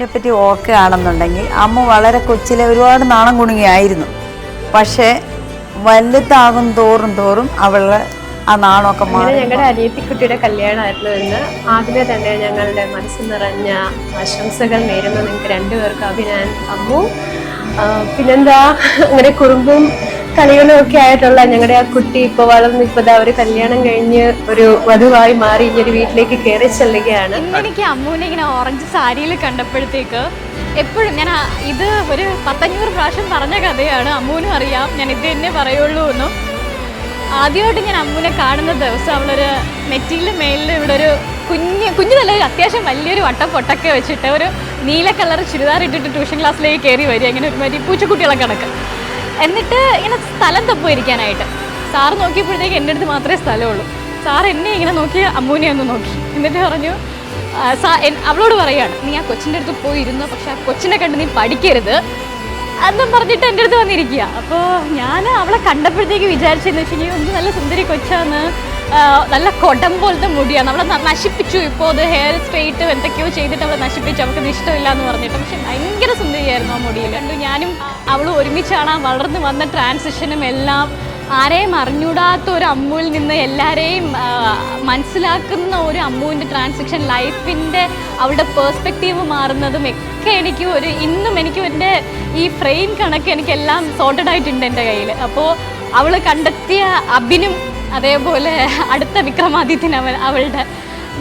അമ്മുവിനെ പറ്റി ഓർക്കുകയാണെന്നുണ്ടെങ്കിൽ അമ്മു വളരെ കൊച്ചിലെ ഒരുപാട് നാണം കുണുങ്ങിയായിരുന്നു. പക്ഷേ വലുതാകും തോറും അവളുടെ ആ നാണമൊക്കെ മാറി. ഞങ്ങളുടെ അനിയത്തിക്കുട്ടിയുടെ കല്യാണമായിരുന്നു എന്ന് ആദ്യമേ തന്നെ ഞങ്ങളുടെ മനസ്സ് നിറഞ്ഞ ആശംസകൾ നേരുന്നു നിങ്ങൾക്ക് രണ്ടുപേർക്കും. അഭിനാൻ, അമ്മു. പിന്നെന്താ, അങ്ങനെ കുറുമ്പും കളികളും ഒക്കെ ആയിട്ടുള്ള ഞങ്ങളുടെ ആ കുട്ടി ഇപ്പോൾ വളർന്ന് ഇപ്പോൾ ഒരു കല്യാണം കഴിഞ്ഞ് ഒരു വധുവായി മാറി ഇനി ഒരു വീട്ടിലേക്ക് കയറി ചെല്ലുകയാണ്. എനിക്ക് അമ്മുവിനെ ഇങ്ങനെ ഓറഞ്ച് സാരിയിൽ കണ്ടപ്പോഴത്തേക്ക് എപ്പോഴും ഞാൻ ഇത് ഒരു 100-500 പ്രാവശ്യം പറഞ്ഞ കഥയാണ്. അമ്മുവിനും അറിയാം ഞാൻ ഇത് തന്നെ പറയുള്ളൂ എന്നും. ആദ്യമായിട്ട് ഞാൻ അമ്മുവിനെ കാണുന്ന ദിവസം അവളൊരു നെറ്റിയിലെ മേലിൽ ഇവിടെ ഒരു കുഞ്ഞു നല്ല അത്യാവശ്യം വലിയൊരു പൊട്ടൊക്കെ വെച്ചിട്ട് ഒരു നീല കളർ ചുരിദാർ ഇട്ടിട്ട് ട്യൂഷൻ ക്ലാസ്സിലേക്ക് കയറി വരിക, ഇങ്ങനെ ഒരുമാതിരി പൂച്ചക്കുട്ടികളെ കണക്ക്. എന്നിട്ട് ഇങ്ങനെ സ്ഥലം തപ്പുമായിരിക്കാനായിട്ട് സാറ് നോക്കിയപ്പോഴത്തേക്ക് എൻ്റെ അടുത്ത് മാത്രമേ സ്ഥലമുള്ളൂ. സാർ എന്നെ ഇങ്ങനെ നോക്കി അമ്മുവിനെ ഒന്ന് നോക്കി, എന്നിട്ട് പറഞ്ഞു അവളോട് പറയുകയാണ്, നീ ആ കൊച്ചിൻ്റെ അടുത്ത് പോയി ഇരുന്നു, പക്ഷെ ആ കൊച്ചിനെ കണ്ട് നീ പഠിക്കരുത് എന്നും പറഞ്ഞിട്ട് എൻ്റെ അടുത്ത് വന്നിരിക്കുക. അപ്പോൾ ഞാൻ അവളെ കണ്ടപ്പോഴത്തേക്ക് വിചാരിച്ചെന്ന് വെച്ചിട്ടുണ്ടെങ്കിൽ ഒന്ന് നല്ല സുന്ദരി കൊച്ചാന്ന്, നല്ല കൊടം പോലത്തെ മുടിയാണ്, അവളെ നശിപ്പിച്ചു. ഇപ്പോൾ അത് ഹെയർ സ്ട്രെയിറ്റ് എന്തൊക്കെയോ ചെയ്തിട്ട് അവളെ നശിപ്പിച്ചു, അവൾക്ക് ഇഷ്ടമില്ല എന്ന് പറഞ്ഞിട്ട്. പക്ഷെ ഭയങ്കര സുന്ദരിയായിരുന്നു ആ മുടിയിൽ. ഞാനും അവളും ഒരുമിച്ചാണ് വളർന്നു വന്ന ട്രാൻസിഷനും എല്ലാം. ആരെയും അറിഞ്ഞൂടാത്ത ഒരു അമ്മുവിൽ നിന്ന് എല്ലാവരെയും മനസ്സിലാക്കുന്ന ഒരു അമ്മുവിൻ്റെ ട്രാൻസിഷൻ, ലൈഫിൻ്റെ അവളുടെ പേഴ്സ്പെക്റ്റീവ് മാറുന്നതും ഒക്കെ എനിക്ക് ഇന്നും എനിക്ക് എൻ്റെ ഈ ഫ്രെയിം കണക്ക് എനിക്കെല്ലാം സോർട്ടഡ് ആയിട്ടുണ്ട് എൻ്റെ കയ്യിൽ. അപ്പോൾ അവൾ കണ്ടെത്തിയ അബിനും അതേപോലെ അടുത്ത വിക്രമാദിത്യൻ അവളുടെ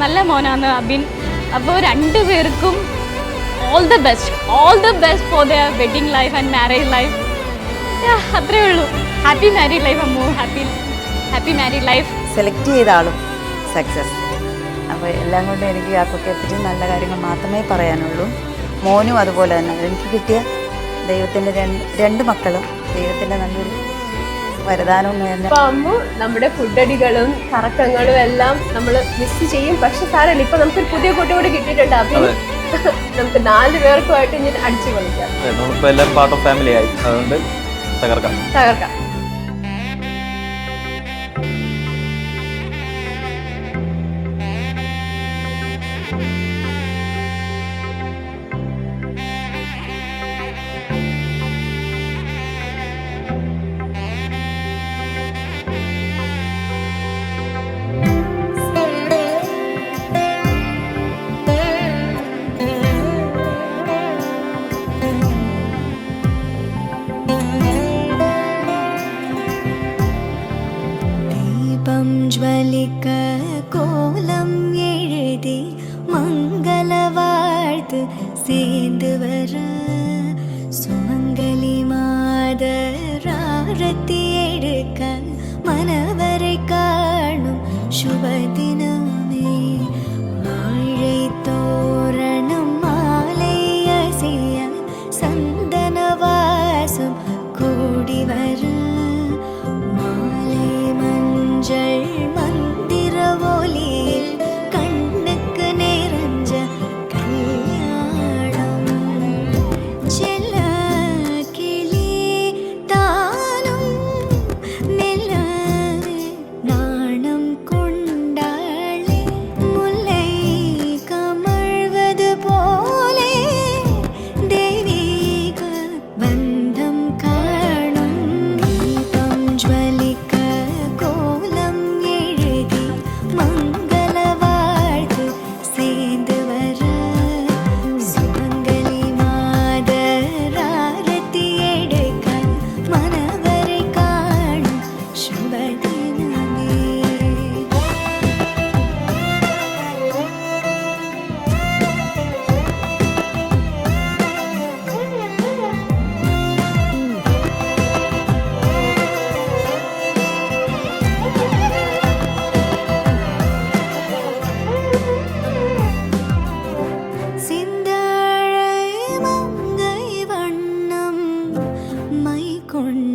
നല്ല മോനാണ് അബിൻ. അപ്പോൾ രണ്ടുപേർക്കും all the best for their wedding life and marriage life. അത്രേ ഉള്ളൂ. Happy married life Ammu, happy married life. Select ചെയ്ത ആളും സക്സസ്. അപ്പോൾ എല്ലാം കൊണ്ടും എനിക്ക് ആ കുട്ടിയെ പറ്റി നല്ല കാര്യങ്ങൾ മാത്രമേ പറയാനുള്ളൂ. മോനും അതുപോലെ തന്നെ എനിക്ക് കിട്ടിയ ദൈവത്തിൻ്റെ രണ്ട് മക്കളും ദൈവത്തിൻ്റെ നല്ലൊരു വരദാനം തന്നെ. അപ്പോൾ അമ്മു നമ്മുടെ ഫുഡടികളും കറക്കങ്ങളും എല്ലാം നമ്മൾ മിസ് ചെയ്യും. പക്ഷെ സാരമില്ല, ഇപ്പൊ നമുക്കൊരു പുതിയ കുട്ടി കൂടി കിട്ടിയിട്ടുണ്ട്. അപ്പോൾ നമുക്ക് 4 പേർക്കുമായിട്ട് ഇനി അടിച്ചു കളിക്കാം. നമ്മളിപ്പോൾ എല്ലാവരും പാർട്ട് ഓഫ് ഫാമിലി ആയി, അതുകൊണ്ട് തകർക്കാം. ജ്വലിക്ക കോലം എഴുതി മംഗള വാഴ്ത്ത് சேர்ந்து வர சுமங்கலி மாதராரத்தி எடுக்க மனவரை காணும் சுபதினமே வாழை தோரணம் மாலை அசைய சந்தன வாசம் கூடி வர மாலை மஞ்சள் மந்திர ஒலியில் கண்ணுக்கு நிறைஞ்ச கல்யாணம் செல்ல கிளி தானும் நில நாணம் கொண்டாளே முல்லை கமழ்வது போலே தெய்வீக பந்தம் காணும் தீபம் ஜ்வலிக்க கோலம் எழுதி மங்கள வாழ்த்து சேர்ந்து வர சுமங்கலி மாதராரத்தி எடுக்க மனவரை காணும் சுபதினமே. சிந்தாழை மங்கை வண்ணம் மை கொண்ட